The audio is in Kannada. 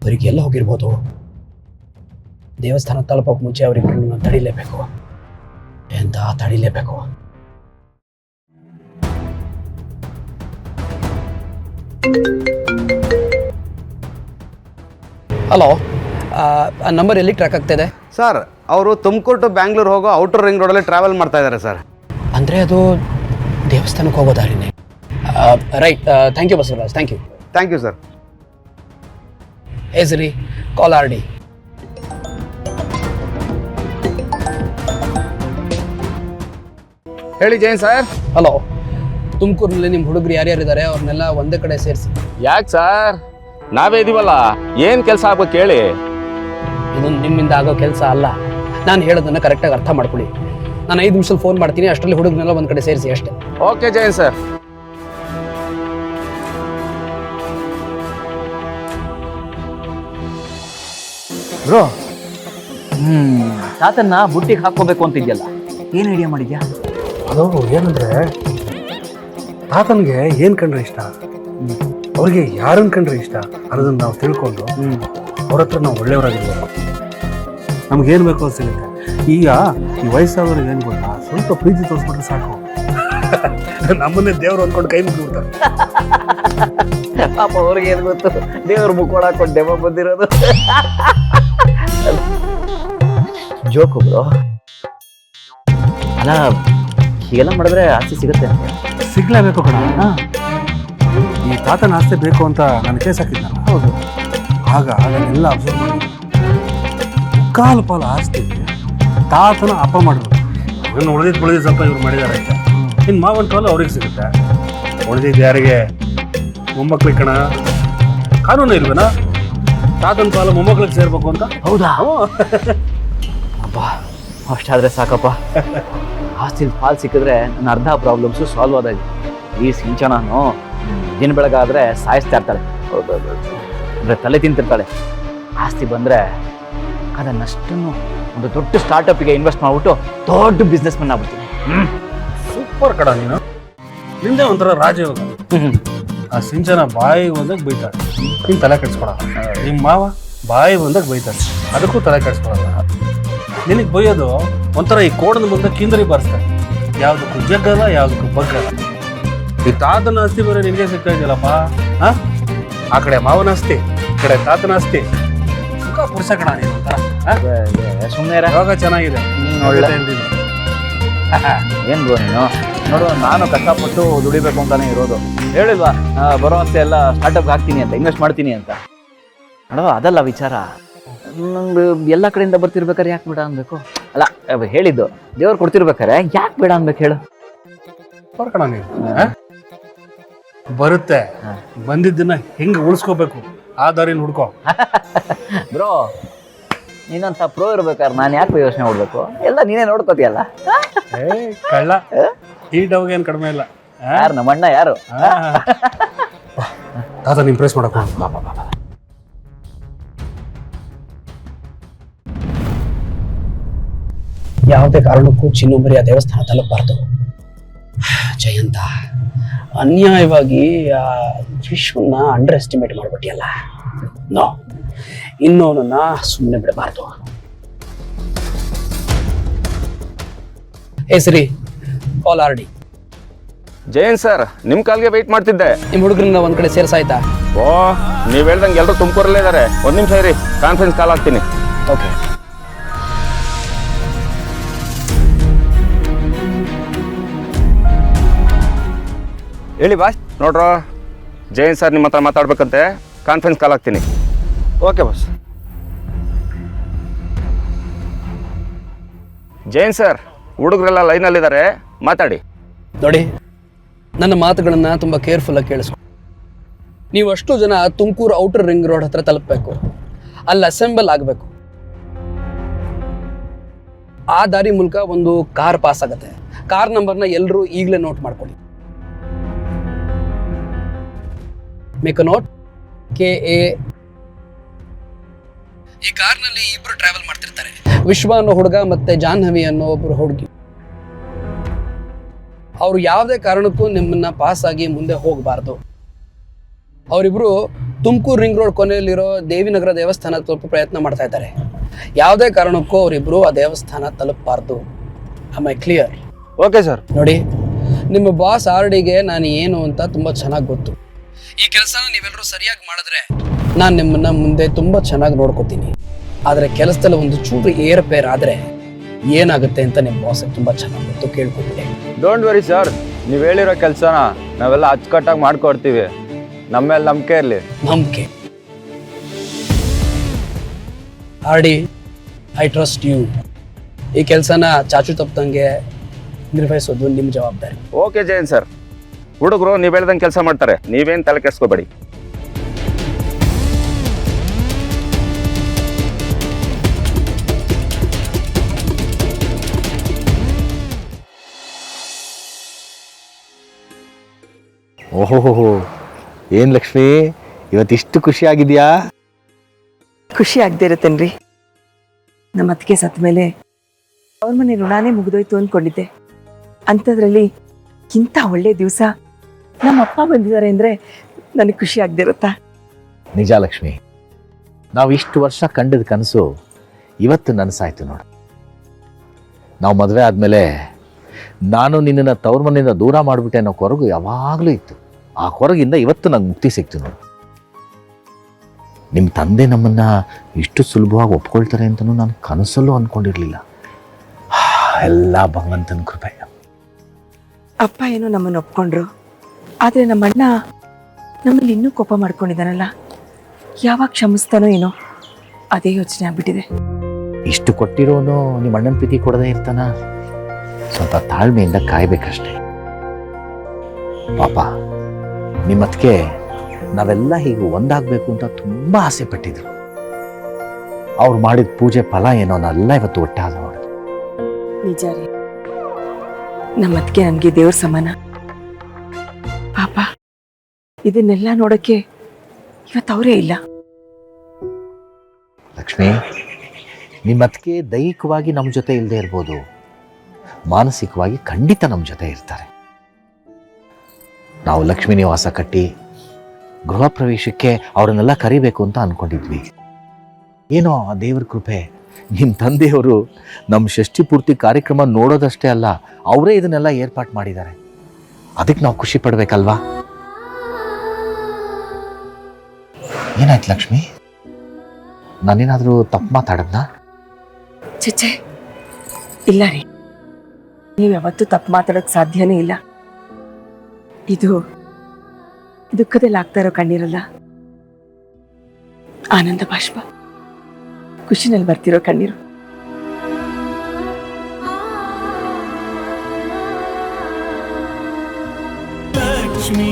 ಅವರಿಗೆ ಎಲ್ಲ ಹೋಗಿರ್ಬೋದು. ದೇವಸ್ಥಾನ ತಲುಪೋಕೆ ಮುಂಚೆ ಅವರಿಬ್ಬರನ್ನ ತಡಿಲೇಬೇಕು. ಎಂತ ತಡಿಲೇಬೇಕು. ಹಲೋ, ಆ ನಂಬರ್ ಎಲ್ಲಿ ಟ್ರ್ಯಾಕ್ ಆಗ್ತಾಯಿದೆ ಸರ್? ಅವರು ತುಮಕೂರು ಟು ಬ್ಯಾಂಗ್ಳೂರು ಹೋಗೋ ಔಟರ್ ರಿಂಗ್ ರೋಡಲ್ಲಿ ಟ್ರಾವೆಲ್ ಮಾಡ್ತಾ ಇದ್ದಾರೆ ಸರ್. ಅಂದರೆ ಅದು ದೇವಸ್ಥಾನಕ್ಕೆ ಹೋಗೋ ದಾರಿನೇ. Right, thank you Basavaraj, thank you. Thank you sir. ಸರಿ, ಕಾಲ್ RD. ಹೇಳಿ ಜೈನ್ ಸರ್. ಹಲೋ, ತುಮಕೂರಿನಲ್ಲಿ ನಿಮ್ಮ ಹುಡುಗರು ಯಾರ್ಯಾರಿದ್ದಾರೆ ಅವ್ರನ್ನೆಲ್ಲ ಒಂದೇ ಕಡೆ ಸೇರಿಸಿ. ಯಾಕೆ ಸರ್? ನಾವೇ ಇದೀವಲ್ಲ, ಏನು ಕೆಲಸ ಆಗ್ಬೇಕು ಹೇಳಿ. ಇದೊಂದು ನಿಮ್ಮಿಂದ ಆಗೋ ಕೆಲಸ ಅಲ್ಲ. ನಾನು ಹೇಳೋದನ್ನು ಕರೆಕ್ಟಾಗಿ ಅರ್ಥ ಮಾಡ್ಕೊಳ್ಳಿ. ನಾನು 5 ನಿಮಿಷದಲ್ಲಿ ಫೋನ್ ಮಾಡ್ತೀನಿ, ಅಷ್ಟರಲ್ಲಿ ಹುಡುಗನೆಲ್ಲ ಒಂದು ಕಡೆ ಸೇರಿಸಿ ಅಷ್ಟೇ. Okay Jain sir. ಬ್ರೋ, ತಾತನ್ನ ಬುಟ್ಟಿಗೆ ಹಾಕೋಬೇಕು ಅಂತಿದ್ಯಲ್ಲ, ಏನು ಐಡಿಯಾ ಮಾಡಿದ್ಯಾ? ಅದು ಏನಂದ್ರೆ, ತಾತನಿಗೆ ಏನು ಕಂಡ್ರೆ ಇಷ್ಟ, ಅವ್ರಿಗೆ ಯಾರನ್ನ ಕಂಡ್ರೆ ಇಷ್ಟ ಅನ್ನೋದನ್ನ ನಾವು ತಿಳ್ಕೊಂಡು ಅವ್ರ ಹತ್ರ ನಾವು ಒಳ್ಳೆಯವರಾಗಿರ್ಬೇಕು. ನಮ್ಗೇನು ಬೇಕೋ ಅದು ಸಿಗುತ್ತೆ. ಈಗ ಈ ವಯಸ್ಸಾದವ್ರಿಗೆ ಏನು ಗೊತ್ತಾ, ಸ್ವಲ್ಪ ಪ್ರೀತಿ ತೋರಿಸ್ಬಿಟ್ರೆ ಸಾಕು, ನಮ್ಮನ್ನೇ ದೇವ್ರು ಅಂದ್ಕೊಂಡು ಕೈ ಮುಗಿಬಿಡ್ತಾರೆ. ಪಾಪ ಅವ್ರಿಗೆ ಏನು ಗೊತ್ತು, ದೇವ್ರ ಮುಕ್ಕೋಳ ಹಾಕೊಂಡು ಡೆಮ ಬಂದಿರೋದು. Joke bro. ಅಲ್ಲ, ಹೀಗೆಲ್ಲ ಮಾಡಿದ್ರೆ ಆಸ್ತಿ ಸಿಗುತ್ತೆ ಅಂತ. ಸಿಗ್ಲೇಬೇಕು ಕಣ. ಈ ತಾತನ ಆಸ್ತಿ ಬೇಕು ಅಂತ ನಾನು ಕೇಸ್ ಹಾಕಿದ್ನಲ್ಲ, ಹೌದು, ಆಗ ನಾನೆಲ್ಲ ಅಬ್ಸರ್ವ್ ಮಾಡಿದ್ದೆ. ಮುಕ್ಕಾಲು ಪಾಲು ಆಸ್ತಿ ತಾತನ ಅಪ್ಪ ಮಾಡಿದ್ರು. ಇನ್ನು ಉಳಿದಿದ್ದು ಸ್ವಲ್ಪ ಇವ್ರು ಮಾಡಿದ್ದಾರೆ ಅಂತ. ಇನ್ನು ಮಾವನ ಪಾಲು ಅವ್ರಿಗೆ ಸಿಗುತ್ತೆ. ಉಳಿದಿದ್ದು ಯಾರಿಗೆ? ಮೊಮ್ಮಕ್ಳಿಗೆ ಕಣ. ಕಾನೂನು ಇಲ್ವೇನಾ ತಾತನ ಪಾಲು ಮೊಮ್ಮಕ್ಳಿಗೆ ಸೇರ್ಬೇಕು ಅಂತ? ಹೌದಾ? ಅಪ್ಪ, ಅಷ್ಟಾದ್ರೆ ಸಾಕಪ್ಪ. ಆಸ್ತಿ ಪಾಲ್ ಸಿಕ್ಕಿದ್ರೆ ನನ್ನ ಅರ್ಧ ಪ್ರಾಬ್ಲಮ್ಸು ಸಾಲ್ವ್ ಆದಾಗ. ಈ ಸಿಂಚನನು ದಿನ ಬೆಳಗಾದ್ರೆ ಸಾಯಿಸ್ತಾ ಇರ್ತಾಳೆ. ಅಂದರೆ ತಲೆ ತಿಂತಿರ್ತಾಳೆ. ಆಸ್ತಿ ಬಂದರೆ ಅದನ್ನಷ್ಟನ್ನು ಒಂದು ದೊಡ್ಡ ಸ್ಟಾರ್ಟಪ್ಗೆ ಇನ್ವೆಸ್ಟ್ ಮಾಡಿಬಿಟ್ಟು ದೊಡ್ಡ ಬಿಸ್ನೆಸ್ ಮನ್ ಆಗ್ಬಿಡ್ತೀನಿ. ಸೂಪರ್ ಕಡ ನೀನು. ನಿಂದೆ ಒಂಥರ ರಾಜಯೋಗ. ಆ ಸಿಂಚನ ಬಾಯಿ ಬಂದಾಗ ಬೈತಾಳೆ, ನೀನು ತಲೆ ಕೆಡ್ಸ್ಕೊಳಲ್ಲ. ನಿಮ್ಮ ಮಾವ ಬಾಯಿ ಬಂದಾಗ ಬೈತಾಳೆ, ಅದಕ್ಕೂ ತಲೆ ಕೆಡ್ಸ್ಕೊಳಲ್ಲ. ನಿನಗೆ ಬೈಯೋದು ಒಂಥರ ಈ ಕೋಡದ ಮುಂದೆ ಕಿಂದರಿ ಬಾರಿಸ್ತಾರೆ. ಯಾವುದಕ್ಕೂ ಜಗ್ಗಲ್ಲ, ಯಾವುದಕ್ಕೂ ಬಗ್ಗಲ್ಲ. ಈ ತಾತನ ಆಸ್ತಿ ಬೇರೆ ನಿನಗೆ ಸಿಗ್ತಾ ಇದೆಯಲ್ಲಪ್ಪ. ಆ ಕಡೆ ಮಾವನ ಆಸ್ತಿ, ಈ ಕಡೆ ತಾತನ ಆಸ್ತಿ. ಸುಖ ಪುರುಷ ಕಣ ನೀನು ಒಂಥರ. ಸುಮ್ಮನೆ ಯಾವಾಗ ಚೆನ್ನಾಗಿದೆ. ಒಳ್ಳೆ ಏನು ಬ್ರೋ ನೀನು? ನೋಡು, ನಾನು ಕಷ್ಟಪಟ್ಟು ದುಡಿಬೇಕು ಅಂತಾನೆ ಇರೋದು. ಹೇಳಿಲ್ವಾ ಬರೋ ಅಷ್ಟೇ ಎಲ್ಲ ಸ್ಟಾರ್ಟಪ್ಗೆ ಹಾಕ್ತೀನಿ ಅಂತ, ಇನ್ವೆಸ್ಟ್ ಮಾಡ್ತೀನಿ ಅಂತ. ನೋಡೋ, ಅದಲ್ಲ ವಿಚಾರ. ನಂಗೆ ಎಲ್ಲ ಕಡೆಯಿಂದ ಬರ್ತಿರ್ಬೇಕಾರೆ ಯಾಕೆ ಬೇಡ ಅನ್ಬೇಕು? ಅಲ್ಲ, ಹೇಳಿದ್ದು ದೇವ್ರು ಕೊಡ್ತಿರ್ಬೇಕಾರೆ ಯಾಕೆ ಬೇಡ ಅನ್ಬೇಕು ಹೇಳು? ಕಣ ನೀನು ಬರುತ್ತೆ. ಬಂದಿದ್ದನ್ನ ಹೆಂಗೆ ಉಳಿಸ್ಕೋಬೇಕು ಆ ದಾರಿನ ಹುಡ್ಕೋ. ಬ್ರೋ, ನೀನಂತ ಪ್ರೋ ಇರ್ಬೇಕಾದ್ರೆ ನಾನು ಯಾಕೆ ಯೋಚನೆ ಮಾಡ್ಬೇಕು? ಎಲ್ಲ ನೀನೇ ನೋಡ್ಕೋತಿಯಲ್ಲ. ಕಳ್ಳ, ಈ ಡವ್ಗೆ ಏನು ಕಡಿಮೆ ಇಲ್ಲ. ಯಾರು ನಮ್ಮಣ್ಣ? ಯಾರು? ತಾತ ಇಂಪ್ರೆಸ್ ಮಾಡಕ್ ಯಾವುದೇ ಕಾರಣಕ್ಕೂ ಚಿನ್ನೊಬ್ಬರಿ ಆ ದೇವಸ್ಥಾನ ತಲುಪಬಾರ್ದು. ಜಯಂತ, ಅನ್ಯಾಯವಾಗಿ ಆ ವಿಶ್ವನ್ನ ಅಂಡರ್ ಎಸ್ಟಿಮೇಟ್ ಮಾಡ್ಬಿಟ್ಟಿಯಲ್ಲ. ನೋ, ಇನ್ನೊವನನ್ನ ಸುಮ್ಮನೆ ಬಿಡಬಾರ್ದು. ಸರಿ, ಕಾಲ್ RD. ಜೈನ್ ಸರ್, ನಿಮ್ಮ ಕಾಲ್ಗೆ ವೆಯ್ಟ್ ಮಾಡ್ತಿದ್ದೆ. ನಿಮ್ಮ ಹುಡುಗರನ್ನ ಒಂದ್ ಕಡೆ ಸೇರ್ಸಾಯ್ತಾ? ಓ, ನೀವು ಹೇಳ್ದಂಗೆ ಎಲ್ಲರೂ ತುಮಕೂರಲ್ಲೇ ಇದ್ದಾರೆ. ಒಂದು ನಿಮಿಷ ಇರಿ, ಕಾನ್ಫರೆನ್ಸ್ ಕಾಲ್ ಆಗ್ತೀನಿ. ಓಕೆ. ಹೇಳಿ ಬಾಸ್. ನೋಡ್ರೋ, ಜೈನ್ ಸರ್ ನಿಮ್ಮ ಹತ್ರ ಮಾತಾಡ್ಬೇಕಂತೆ, ಕಾನ್ಫರೆನ್ಸ್ ಕಾಲ್ ಆಗ್ತೀನಿ. Okay boss. ಜೈನ್ ಸರ್, ಹುಡುಗರೆಲ್ಲ ಲೈನಲ್ಲಿದ್ದಾರೆ, ಮಾತಾಡಿ. ನೋಡಿ, ನನ್ನ ಮಾತುಗಳನ್ನ ತುಂಬಾ ಕೇರ್ಫುಲ್ ಆಗಿ ಕೇಳಿಸ್ಕೊ. ನೀವು ಅಷ್ಟು ಜನ ತುಮಕೂರು ಔಟರ್ ರಿಂಗ್ ರೋಡ್ ಹತ್ರ ತಲುಪಬೇಕು. ಅಲ್ಲಿ ಅಸೆಂಬಲ್ ಆಗಬೇಕು. ಆ ದಾರಿ ಮೂಲಕ ಒಂದು ಕಾರ್ ಪಾಸ್ ಆಗುತ್ತೆ. ಕಾರ್ ನಂಬರ್ನ ಎಲ್ಲರೂ ಈಗಲೇ ನೋಟ್ ಮಾಡ್ಕೊಳ್ಳಿ. Make a note. KA. ಈ ಕಾರ್ನಲ್ಲಿ ಇಬ್ರು ಟ್ರಾವೆಲ್ ಮಾಡ್ತಿರ್ತಾರೆ. ವಿಶ್ವ ಅನ್ನೋ ಹುಡುಗ ಮತ್ತೆ ಜಾಹ್ನವಿ ಅನ್ನೋ ಒಬ್ರು ಹುಡುಗಿ. ಅವ್ರು ಯಾವುದೇ ಕಾರಣಕ್ಕೂ ನಿಮ್ಮನ್ನ ಪಾಸ್ ಆಗಿ ಮುಂದೆ ಹೋಗಬಾರ್ದು. ಅವರಿಬ್ರು ತುಮಕೂರು ರಿಂಗ್ ರೋಡ್ ಕೊನೆಯಲ್ಲಿರೋ ದೇವಿನಗರ ದೇವಸ್ಥಾನ ತಲುಪೋ ಪ್ರಯತ್ನ ಮಾಡ್ತಾ ಇದ್ದಾರೆ. ಯಾವುದೇ ಕಾರಣಕ್ಕೂ ಅವರಿಬ್ಬರು ಆ ದೇವಸ್ಥಾನ ತಲುಪಬಾರ್ದು. Am I clear? Okay sir. ನೋಡಿ, ನಿಮ್ಮ ಬಾಸ್ RDಗೆ ನಾನು ಏನು ಅಂತ ತುಂಬ ಚೆನ್ನಾಗಿ ಗೊತ್ತು. ಈ ಕೆಲಸನ ನೀವೆಲ್ಲರೂ ಸರಿಯಾಗಿ ಮಾಡಿದ್ರೆ ನಾನು ನಿಮ್ಮನ್ನ ಮುಂದೆ ತುಂಬ ಚೆನ್ನಾಗಿ ನೋಡ್ಕೋತೀನಿ. ಆದರೆ ಕೆಲಸದಲ್ಲಿ ಒಂದು ಚೂರು ಏರ್ಪೇರ್ ಆದರೆ ಏನಾಗುತ್ತೆ ಅಂತ ನಿಮ್ಮ ಬಾಸ್ಗೆ ತುಂಬ ಚೆನ್ನಾಗಿ ಗೊತ್ತು. ಕೇಳ್ಕೊಬಿಡಿ. ಡೋಂಟ್ ವರಿ ಸರ್, ನೀವು ಹೇಳಿರೋ ಕೆಲಸನ ನಾವೆಲ್ಲ ಅಚ್ಚುಕಟ್ಟಾಗಿ ಮಾಡ್ಕೊಡ್ತೀವಿ. ನಮ್ಮ ಮೇಲೆ ನಂಬಿಕೆ ಇರಲಿ. ನಂಬಿಕೆ. RD, I trust you. ಈ ಕೆಲಸನ ಚಾಚು ತಪ್ಪದಂಗೆ ನಿರ್ವಹಿಸೋದು ನಿಮ್ಮ ಜವಾಬ್ದಾರಿ. ಓಕೆ ಜಯನ್ ಸರ್, ಹುಡುಗರು ನೀವು ಹೇಳ್ದಂಗೆ ಕೆಲಸ ಮಾಡ್ತಾರೆ, ನೀವೇನು ತಲೆ ಕೆಡಿಸ್ಕೋಬೇಡಿ. ಓಹೋ, ಏನು ಲಕ್ಷ್ಮಿ ಇವತ್ತಿಷ್ಟು ಖುಷಿಯಾಗಿದೆಯಾ? ಖುಷಿ ಆಗದೆ ಇರುತ್ತೇನ್ರಿ. ನಮ್ಮ ಅತ್ತಿಗೆ ಸತ್ತ ಮೇಲೆ ಅವ್ರ ಮನೆ ಋಣಾನೇ ಮುಗಿದೋಯ್ತು ಅಂದ್ಕೊಂಡಿದ್ದೆ. ಅಂಥದ್ರಲ್ಲಿ ಇಂಥ ಒಳ್ಳೆ ದಿವಸ ನಮ್ಮ ಅಪ್ಪ ಬಂದಿದ್ದಾರೆ ಅಂದರೆ ನನಗೆ ಖುಷಿ ಆಗದೆ ಇರುತ್ತಾ? ನಿಜ ಲಕ್ಷ್ಮಿ, ನಾವು ಇಷ್ಟು ವರ್ಷ ಕಂಡದ ಕನಸು ಇವತ್ತು ನನಸಾಯ್ತು ನೋಡು. ನಾವು ಮದುವೆ ಆದಮೇಲೆ ನಾನು ನಿನ್ನನ್ನು ತವ್ರ ಮನೆಯಿಂದ ದೂರ ಮಾಡಿಬಿಟ್ಟೆ ಅನ್ನೋ ಕೊರಗು ಯಾವಾಗಲೂ ಇತ್ತು. ಆ ಕೊರಗಿಂದ ಇವತ್ತು ನಂಗೆ ಮುಕ್ತಿ ಸಿಕ್ತು ನೋಡು. ನಿಮ್ಮ ತಂದೆ ನಮ್ಮನ್ನು ಇಷ್ಟು ಸುಲಭವಾಗಿ ಒಪ್ಕೊಳ್ತಾರೆ ಅಂತಲೂ ನಾನು ಕನಸಲ್ಲೂ ಅಂದ್ಕೊಂಡಿರಲಿಲ್ಲ. ಎಲ್ಲ ಭಗವಂತನ ಕೃಪೆ. ಅಪ್ಪ ಏನೋ ನಮ್ಮನ್ನು ಒಪ್ಕೊಂಡ್ರು, ಆದರೆ ನಮ್ಮ ಅಣ್ಣ ನಮ್ಮಲ್ಲಿ ಇನ್ನೂ ಕೋಪ ಮಾಡ್ಕೊಂಡಿದ್ದಾನಲ್ಲ, ಯಾವಾಗ ಕ್ಷಮಿಸ್ತಾನೋ ಏನೋ ಅದೇ ಯೋಚನೆ ಆಗ್ಬಿಟ್ಟಿದೆ. ಇಷ್ಟು ಕೊಟ್ಟಿರೋನು ನಿಮ್ಮ ಅಣ್ಣನ ಪ್ರೀತಿ ಕೊಡದೇ ಇರ್ತಾನ? ಸ್ವಲ್ಪ ತಾಳ್ಮೆಯಿಂದ ಕಾಯ್ಬೇಕಷ್ಟೆ. ಪಾಪ ನಿಮ್ಮತ್ತಿಗೆ ನಾವೆಲ್ಲ ಹೀಗೆ ಒಂದಾಗಬೇಕು ಅಂತ ತುಂಬ ಆಸೆ ಪಟ್ಟಿದ್ರು. ಅವ್ರು ಮಾಡಿದ ಪೂಜೆ ಫಲ ಏನೋ ನಾವೆಲ್ಲ ಇವತ್ತು ಒಟ್ಟಾದ ನೋಡು. ನಿಜ ರೀ, ನಮ್ಮ ಅತ್ತಿಗೆ ನನಗೆ ದೇವ್ರ ಸಮಾನ. ಪಾಪ ಇದನ್ನೆಲ್ಲ ನೋಡೋಕ್ಕೆ ಇವತ್ತು ಅವರೇ ಇಲ್ಲ. ಲಕ್ಷ್ಮಿ, ನಿಮ್ಮತ್ತಿಗೆ ದೈಹಿಕವಾಗಿ ನಮ್ಮ ಜೊತೆ ಇಲ್ಲದೆ ಇರ್ಬೋದು, ಮಾನಸಿಕವಾಗಿ ಖಂಡಿತ ನಮ್ಮ ಜೊತೆ ಇರ್ತಾರೆ. ನಾವು ಲಕ್ಷ್ಮೀ ನಿವಾಸ ಕಟ್ಟಿ ಗೃಹ ಪ್ರವೇಶಕ್ಕೆ ಅವರನ್ನೆಲ್ಲ ಕರಿಬೇಕು ಅಂತ ಅಂದ್ಕೊಂಡಿದ್ವಿ. ಏನೋ ಆ ದೇವ್ರ ಕೃಪೆ, ನಿಮ್ಮ ತಂದೆಯವರು ನಮ್ಮ ಷಷ್ಠಿ ಪೂರ್ತಿ ಕಾರ್ಯಕ್ರಮ ನೋಡೋದಷ್ಟೇ ಅಲ್ಲ, ಅವರೇ ಇದನ್ನೆಲ್ಲ ಏರ್ಪಾಟ್ ಮಾಡಿದ್ದಾರೆ. ಅದಕ್ಕೆ ನಾವು ಖುಷಿ ಪಡ್ಬೇಕಲ್ವಾ? ಏನಾಯ್ತು ಲಕ್ಷ್ಮಿ? ನಾನೇನಾದರೂ ತಪ್ಪು ಮಾತಾಡದ್ನಾ? ಚಚ್ಚೆ ಇಲ್ಲ ರೀ, ನೀವು ಯಾವತ್ತೂ ತಪ್ಪು ಮಾತಾಡೋಕ್ಕೆ ಸಾಧ್ಯನೇ ಇಲ್ಲ. ಇದು ದುಃಖದಲ್ಲಿ ಆಗ್ತಾ ಇರೋ ಕಣ್ಣೀರಲ್ಲ, ಆನಂದ ಬಾಷ್ಪ, ಖುಷಿನಲ್ಲಿ ಬರ್ತಿರೋ ಕಣ್ಣೀರು. ಲಕ್ಷ್ಮೀ